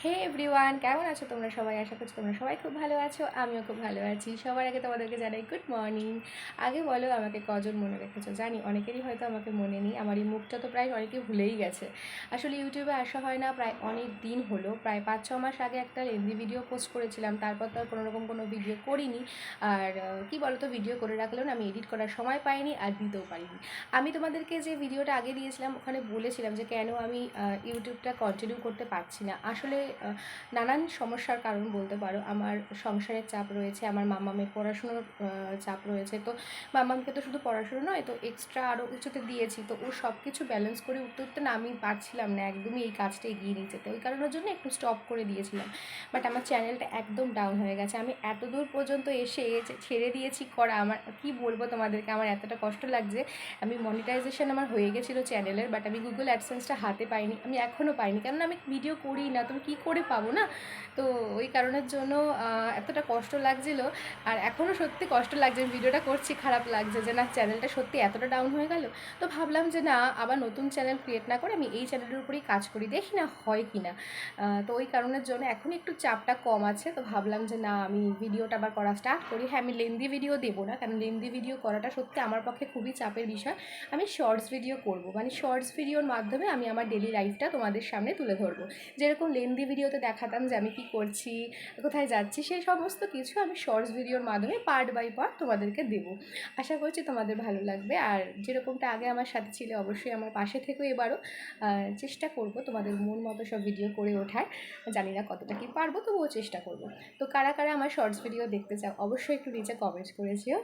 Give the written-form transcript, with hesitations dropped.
হে everyone, কেমন আছো তোমরা সবাই? আশা করছি তোমরা সবাই খুব ভালো আছো। আমিও খুব ভালো আছি। সবার আগে তোমাদেরকে জানাই গুড মর্নিং। আগে বলো আমাকে কজন মনে রেখেছো? জানি অনেকেরই হয়তো আমাকে মনে নেই, আমার এই মুখটা তো প্রায় অনেকে ভুলেই গেছে। আসলে ইউটিউবে আসা হয় না প্রায় অনেক দিন হলো, প্রায় 5-6 মাস আগে একটা লেন্দি ভিডিও পোস্ট করেছিলাম, তারপর তো আর কোনোরকম কোনো ভিডিও করিনি। আর কি বলো তো, ভিডিও করে রাখলেও না আমি এডিট করার সময় পাইনি আর দিতেও পারিনি। আমি তোমাদেরকে যে ভিডিওটা আগে দিয়েছিলাম ওখানে বলেছিলাম যে কেন আমি ইউটিউবটা কন্টিনিউ করতে পারছি না। আসলে নানান সমস্যার কারণ বলতে পারো। আমার সংসারের চাপ রয়েছে, আমার মামামের পড়াশুনোর চাপ রয়েছে। তো মামামকে তো শুধু পড়াশুনো নয়, তো এক্সট্রা আরও কিছুতে দিয়েছি। তো ও সব কিছু ব্যালেন্স করে উঠতে উঠতে না আমি পারছিলাম না একদমই এই কাজটা এগিয়ে নিয়ে যেতে। ওই কারণের জন্য একটু স্টপ করে দিয়েছিলাম। বাট আমার চ্যানেলটা একদম ডাউন হয়ে গেছে। আমি এত দূর পর্যন্ত এসে ছেড়ে দিয়েছি করা। আমার কি বলবো তোমাদেরকে, আমার এতটা কষ্ট লাগছে। আমি মনিটাইজেশন আমার হয়ে গেছিলো চ্যানেলের, বাট আমি গুগল অ্যাডসেন্সটা হাতে পাইনি, আমি এখনও পাইনি, কেননা আমি ভিডিও করি না, তুমি কী করে পাবো না? তো ওই কারণের জন্য এতটা কষ্ট লাগছিল। আর এখনও সত্যি কষ্ট লাগছে, আমি ভিডিওটা করছি খারাপ লাগছে যে না, চ্যানেলটা সত্যি এতটা ডাউন হয়ে গেল। তো ভাবলাম যে না, আবার নতুন চ্যানেল ক্রিয়েট না করে আমি এই চ্যানেলের উপরেই কাজ করি, দেখি না হয় কি না। তো ওই কারণের জন্য এখন একটু চাপটা কম আছে। তো ভাবলাম যে না, আমি ভিডিওটা আবার করা স্টার্ট করি। হ্যাঁ, আমি লেন্দি ভিডিও দেবো না, কারণ লেন্দি ভিডিও করাটা সত্যি আমার পক্ষে খুবই চাপের বিষয়। আমি শর্টস ভিডিও করব, মানে শর্টস ভিডিওর মাধ্যমে আমি আমার ডেলি লাইফটা তোমাদের সামনে তুলে ধরবো। যেরকম লেন্দি ভিডিওতে দেখাতাম যে আমি কী করছি, কোথায় যাচ্ছি, সেই সমস্ত কিছু আমি শর্টস ভিডিওর মাধ্যমে পার্ট বাই পার্ট তোমাদেরকে দেবো। আশা করছি তোমাদের ভালো লাগবে। আর যেরকমটা আগে আমার সাথে ছিল, অবশ্যই আমার পাশে থেকেও এবারও চেষ্টা করব তোমাদের মন মতো সব ভিডিও করে ওঠার। জানি না কতটা কি পারবো, তবুও চেষ্টা করব। তো কারা কারা আমার শর্টস ভিডিও দেখতে চাও অবশ্যই একটু নিচে কমেন্ট করেছিও।